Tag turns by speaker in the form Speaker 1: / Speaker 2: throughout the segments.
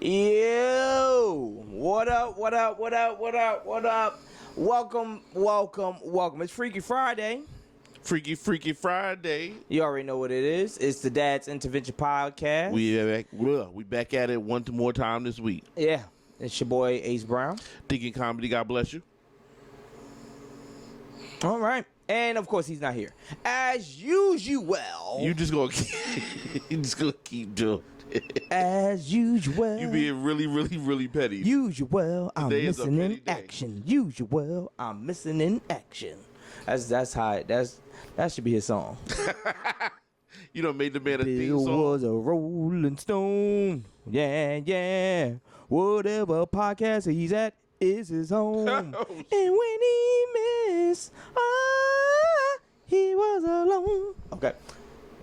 Speaker 1: Yo, what up, what up, what up, what up, what up? Welcome. It's Freaky Friday.
Speaker 2: Freaky Friday.
Speaker 1: You already know what it is. It's the Dad's Intervention Podcast.
Speaker 2: We back at it one more time this week.
Speaker 1: Yeah, it's your boy Ace Brown.
Speaker 2: Thinking Comedy, God bless you.
Speaker 1: All right. And of course he's not here. As usual.
Speaker 2: You just gonna keep doing it.
Speaker 1: As usual.
Speaker 2: You being really petty.
Speaker 1: Usual, I'm missing in action. Usual, I'm missing in action. That should be his song.
Speaker 2: You done made the man a theme
Speaker 1: Bill
Speaker 2: song.
Speaker 1: was a rolling stone. Yeah. Whatever podcast he's at is his home. And when he missed, he was alone. Okay.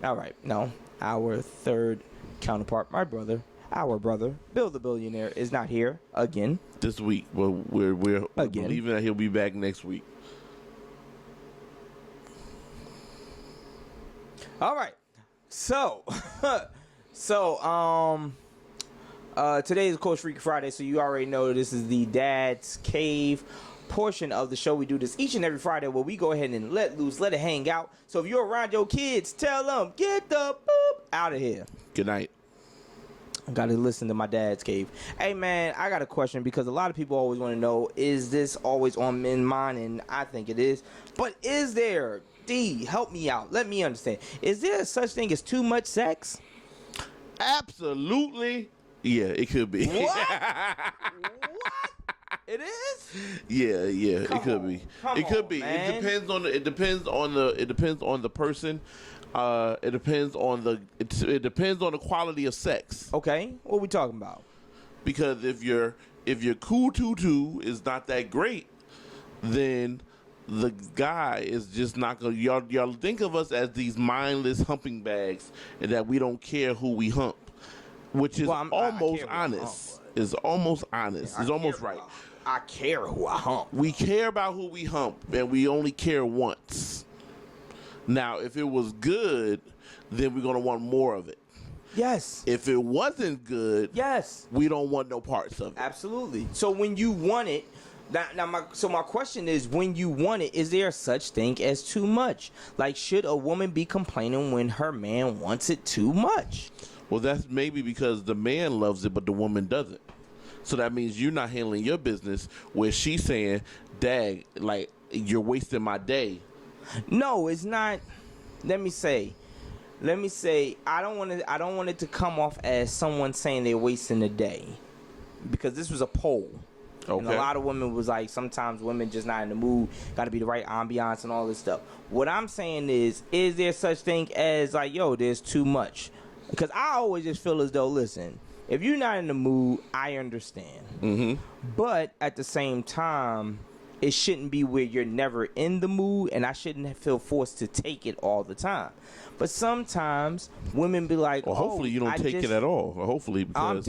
Speaker 1: All right. No. Our third counterpart, our brother, Bill the Billionaire, is not here again.
Speaker 2: This week. Well, we're believing that he'll be back next week.
Speaker 1: All right. So today is of course Freaky Friday, so you already know this is the Dad's Cave portion of the show. We do this each and every Friday where we go ahead and let loose, let it hang out. So if you're around your kids, tell them, get the boop out of here.
Speaker 2: Good night.
Speaker 1: I gotta listen to my Dad's Cave. Hey man, I got a question because a lot of people always want to know, is this always on men's mind? And I think it is. But is there, D, help me out, let me understand, is there such thing as too much sex?
Speaker 2: Absolutely. Yeah, it could be.
Speaker 1: What? It is?
Speaker 2: Yeah, it could be. It could be.
Speaker 1: Man.
Speaker 2: It depends on the person. It depends on the quality of sex.
Speaker 1: Okay, what we talking about?
Speaker 2: Because if your cool tutu is not that great, then the guy is just not gonna. Y'all think of us as these mindless humping bags, and that we don't care who we hump, which is almost honest. Is almost honest. It's almost right.
Speaker 1: I care who I hump.
Speaker 2: We care about who we hump, and we only care once. Now, if it was good, then we're gonna want more of it.
Speaker 1: Yes.
Speaker 2: If it wasn't good,
Speaker 1: yes,
Speaker 2: we don't want no parts of it.
Speaker 1: Absolutely. So when you want it, my question is, when you want it, is there such thing as too much? Like, should a woman be complaining when her man wants it too much?
Speaker 2: Well, that's maybe because the man loves it, but the woman doesn't. So that means you're not handling your business, where she's saying, "Dag, like you're wasting my day."
Speaker 1: No, it's not. Let me say, I don't want it to come off as someone saying they're wasting the day, because this was a poll. Okay. And a lot of women was like, sometimes women just not in the mood, got to be the right ambiance and all this stuff. What I'm saying is there such thing as like, yo, there's too much? Because I always just feel as though, listen, if you're not in the mood, I understand. Mm-hmm. But at the same time, it shouldn't be where you're never in the mood, and I shouldn't feel forced to take it all the time. But sometimes women be like,
Speaker 2: well, hopefully you don't take it at all. Hopefully, because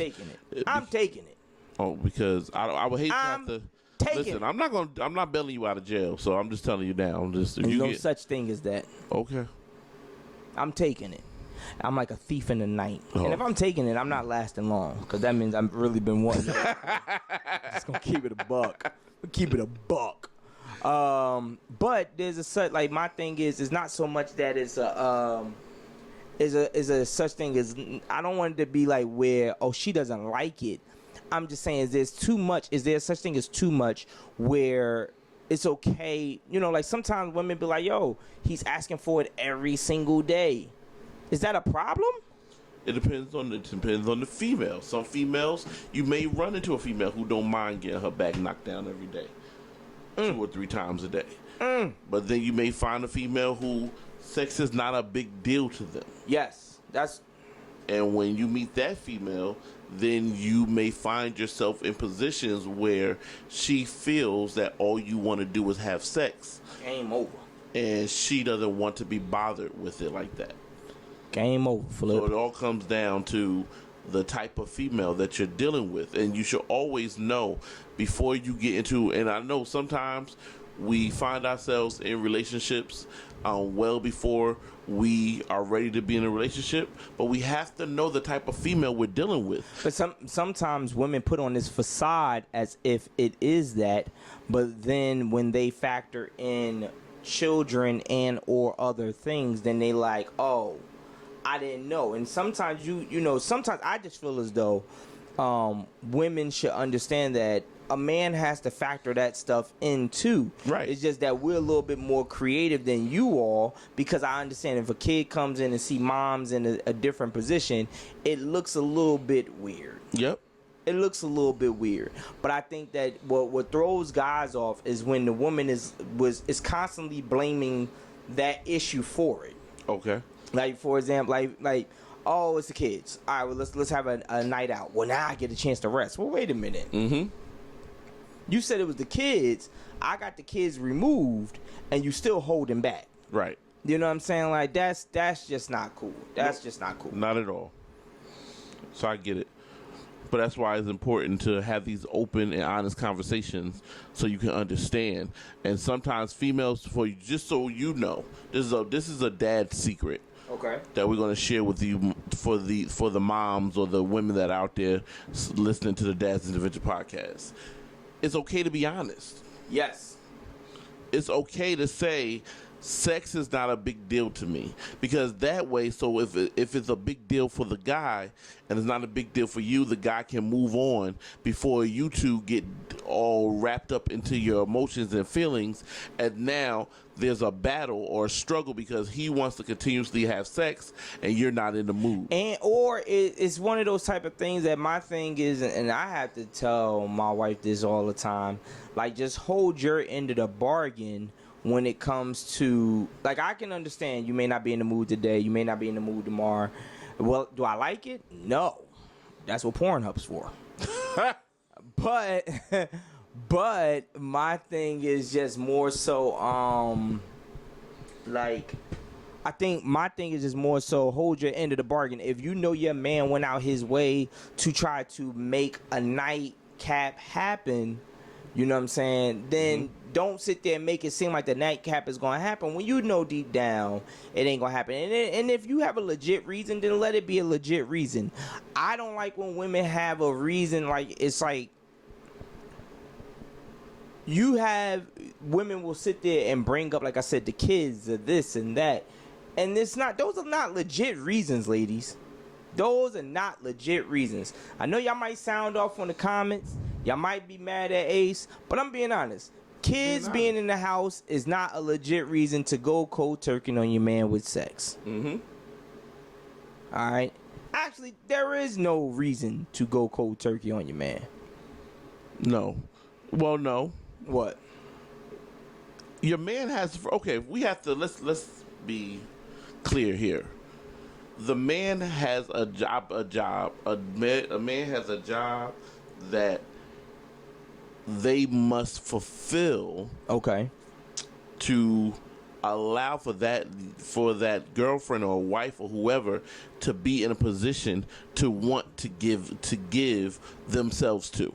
Speaker 1: I'm taking it.
Speaker 2: Oh, because I would hate to have to. Listen,
Speaker 1: it.
Speaker 2: I'm not bailing you out of jail, so I'm just telling you now.
Speaker 1: There's no such thing as that.
Speaker 2: Okay.
Speaker 1: I'm taking it. I'm like a thief in the night. Oh. And if I'm taking it, I'm not lasting long, because that means I've really been wanting it. Just gonna keep it a buck. But there's a such, like, my thing is not so much that it's a such thing as, I don't want it to be like where, oh, she doesn't like it. I'm just saying, is there such thing as too much where it's okay, like sometimes women be like, yo, he's asking for it every single day. Is that a problem?
Speaker 2: It depends on the female. Some females, you may run into a female who don't mind getting her back knocked down every day, 2 or 3 times a day. But then you may find a female who sex is not a big deal to them.
Speaker 1: Yes,
Speaker 2: and when you meet that female, then you may find yourself in positions where she feels that all you want to do is have sex.
Speaker 1: Game over.
Speaker 2: And she doesn't want to be bothered with it like that.
Speaker 1: Game over, Flip.
Speaker 2: So it all comes down to the type of female that you're dealing with. And you should always know before you get into, and I know sometimes we find ourselves in relationships well before we are ready to be in a relationship, but we have to know the type of female we're dealing with.
Speaker 1: But sometimes women put on this facade as if it is that, but then when they factor in children and or other things, then they like, oh, I didn't know. And sometimes sometimes I just feel as though women should understand that a man has to factor that stuff in too.
Speaker 2: Right.
Speaker 1: It's just that we're a little bit more creative than you all, because I understand if a kid comes in and see mom's in a different position, it looks a little bit weird.
Speaker 2: Yep.
Speaker 1: It looks a little bit weird. But I think that what throws guys off is when the woman is constantly blaming that issue for it.
Speaker 2: Okay.
Speaker 1: Like, for example, like oh, it's the kids. All right, well, let's have a night out. Well, now I get a chance to rest. Well, wait a minute.
Speaker 2: Mm-hmm.
Speaker 1: You said it was the kids. I got the kids removed, and you still holding back.
Speaker 2: Right.
Speaker 1: You know what I'm saying? Like, that's just not cool. That's just not cool.
Speaker 2: Not at all. So I get it. But that's why it's important to have these open and honest conversations so you can understand. And sometimes females, for you, just so you know, this is a dad's secret.
Speaker 1: Okay.
Speaker 2: That we're going to share with you for the moms or the women that are out there listening to the Dad's Individual podcast. It's okay to be honest.
Speaker 1: Yes.
Speaker 2: It's okay to say sex is not a big deal to me, because that way, so if it's a big deal for the guy and it's not a big deal for you, the guy can move on before you two get all wrapped up into your emotions and feelings, and now there's a battle or a struggle because he wants to continuously have sex and you're not in the mood.
Speaker 1: And or it's one of those type of things that my thing is, and I have to tell my wife this all the time, like, just hold your end of the bargain when it comes to, like, I can understand you may not be in the mood today, you may not be in the mood tomorrow. Well, do I like it? No. That's what Pornhub's for. But my thing is just more so, like, I think my thing is just more so hold your end of the bargain. If you know your man went out his way to try to make a nightcap happen, you know what I'm saying, then don't sit there and make it seem like the nightcap is going to happen when you know deep down it ain't going to happen. And if you have a legit reason, then let it be a legit reason. I don't like when women have a reason, like, it's like, you have women will sit there and bring up, like I said, the kids, this and that. And those are not legit reasons, ladies. Those are not legit reasons. I know y'all might sound off on the comments. Y'all might be mad at Ace, but I'm being honest. Kids being in the house is not a legit reason to go cold turkey on your man with sex.
Speaker 2: Mm-hmm.
Speaker 1: All right? Actually, there is no reason to go cold turkey on your man.
Speaker 2: No. Well, no.
Speaker 1: What?
Speaker 2: Your man has, okay, we have to, let's be clear here. The man has a man has a job that they must fulfill.
Speaker 1: Okay.
Speaker 2: To allow for that girlfriend or wife or whoever to be in a position to want to give themselves to.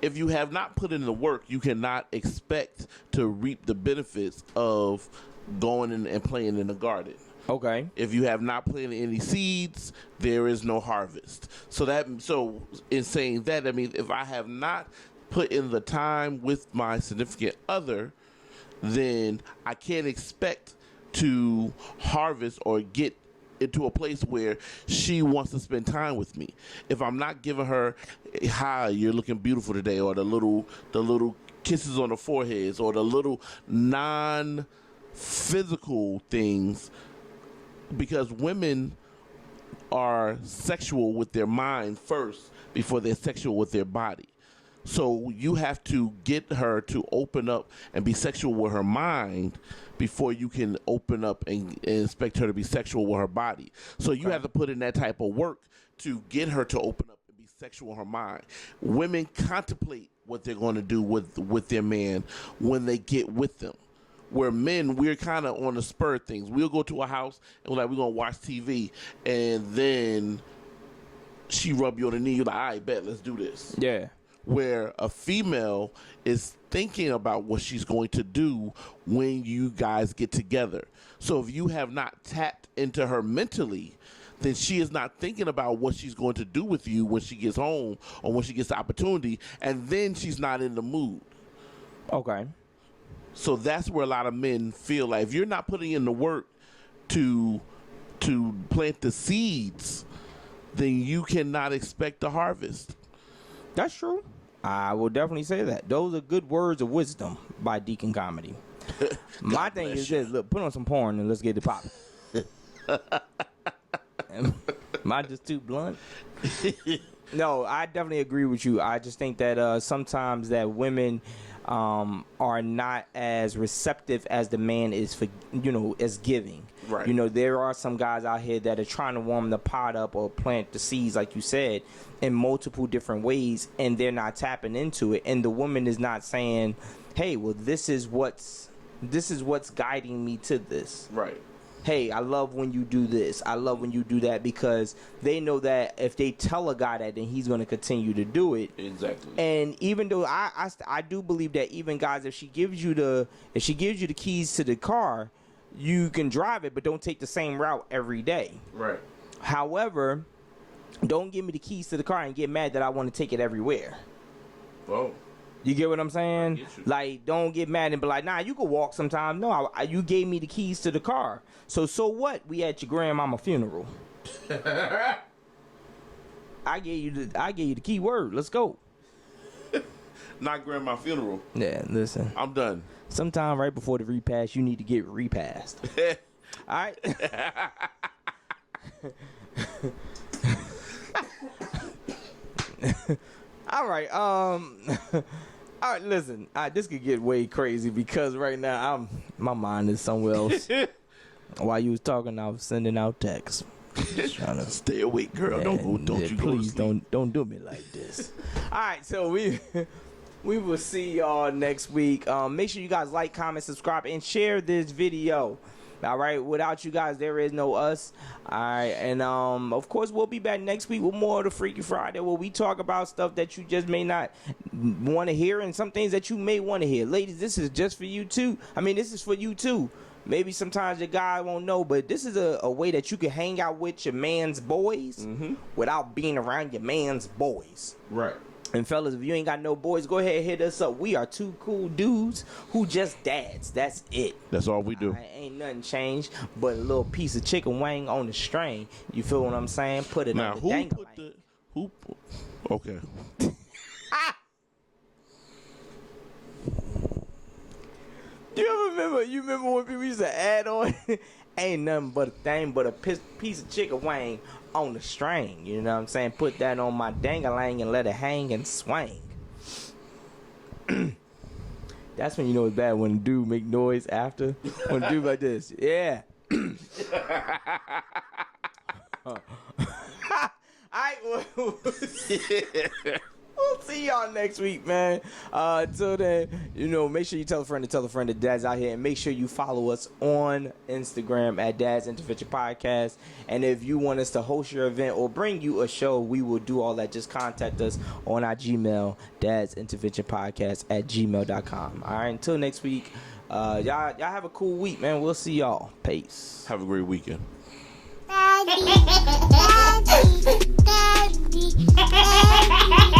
Speaker 2: If you have not put in the work, you cannot expect to reap the benefits of going in and playing in the garden.
Speaker 1: Okay.
Speaker 2: If you have not planted any seeds, there is no harvest. So in saying that, I mean, if I have not put in the time with my significant other, then I can't expect to harvest or get into a place where she wants to spend time with me. If I'm not giving her, hi, you're looking beautiful today, or the little kisses on the foreheads, or the little non-physical things, because women are sexual with their mind first before they're sexual with their body. So you have to get her to open up and be sexual with her mind before you can open up and expect her to be sexual with her body. So you have to put in that type of work to get her to open up and be sexual with her mind. Women contemplate what they're going to do with their man when they get with them. Where men, we're kind of on the spur of things. We'll go to a house and we're going to watch TV, and then she rub you on the knee. You're like, all right, bet, let's do this.
Speaker 1: Yeah.
Speaker 2: where a female is thinking about what she's going to do when you guys get together. So if you have not tapped into her mentally, then she is not thinking about what she's going to do with you when she gets home or when she gets the opportunity, and then she's not in the mood.
Speaker 1: Okay.
Speaker 2: So that's where a lot of men feel like if you're not putting in the work to plant the seeds, then you cannot expect the harvest.
Speaker 1: That's true. I will definitely say that. Those are good words of wisdom by Deacon Comedy. My thing is this. Look, put on some porn and let's get it popping. Am I just too blunt? No, I definitely agree with you. I just think that sometimes that women are not as receptive as the man is for, as giving.
Speaker 2: Right.
Speaker 1: There are some guys out here that are trying to warm the pot up or plant the seeds, like you said, in multiple different ways, and they're not tapping into it. And the woman is not saying, "Hey, well, this is what's guiding me to this."
Speaker 2: Right.
Speaker 1: Hey, I love when you do this. I love when you do that, because they know that if they tell a guy that, then he's going to continue to do it.
Speaker 2: Exactly.
Speaker 1: And even though I do believe that even guys, if she gives you the keys to the car, you can drive it, but don't take the same route every day.
Speaker 2: Right.
Speaker 1: However, don't give me the keys to the car and get mad that I want to take it everywhere.
Speaker 2: Oh.
Speaker 1: You get what I'm saying?
Speaker 2: I get you.
Speaker 1: Like, don't get mad and be like, nah, you can walk sometime. No, you gave me the keys to the car. So what? We at your grandmama funeral. I gave you the key word. Let's go.
Speaker 2: Not grandma funeral.
Speaker 1: Yeah, listen.
Speaker 2: I'm done.
Speaker 1: Sometime right before the repass, you need to get repassed. All right? All right. All right, listen. This could get way crazy because right now my mind is somewhere else. While you was talking, I was sending out texts. Just trying to
Speaker 2: stay awake, girl.
Speaker 1: Yeah,
Speaker 2: don't you
Speaker 1: please
Speaker 2: go to sleep.
Speaker 1: don't do me like this. All right, so we will see y'all next week. Make sure you guys like, comment, subscribe, and share this video. All right, without you guys, there is no us. All right, and of course, we'll be back next week with more of the Freaky Friday, where we talk about stuff that you just may not want to hear, and some things that you may want to hear. Ladies, this is just for you too. I mean, this is for you too. Maybe sometimes your guy won't know, but this is a way that you can hang out with your man's boys without being around your man's boys.
Speaker 2: Right.
Speaker 1: And fellas, if you ain't got no boys, go ahead and hit us up. We are two cool dudes who just dads. That's it.
Speaker 2: That's all we do.
Speaker 1: Ain't nothing changed but a little piece of chicken wing on the string. You feel what I'm saying? Put it
Speaker 2: now,
Speaker 1: on the dangle.
Speaker 2: Okay.
Speaker 1: You remember when people used to add on? Ain't nothing but a thing but a piece of chicken wing on the string. You know what I'm saying? Put that on my dangalang and let it hang and swing. That's when you know it's bad, when a dude make noise after. When a dude like this. Yeah. Alright, we'll see y'all next week, man. Until then, make sure you tell a friend that Dad's out here, and make sure you follow us on Instagram at Dad's Intervention Podcast. And if you want us to host your event or bring you a show, we will do all that. Just contact us on our Gmail, Dad's Intervention Podcast at gmail.com. All right, until next week, y'all have a cool week, man. We'll see y'all. Peace.
Speaker 2: Have a great weekend.
Speaker 3: Daddy, daddy, daddy, daddy.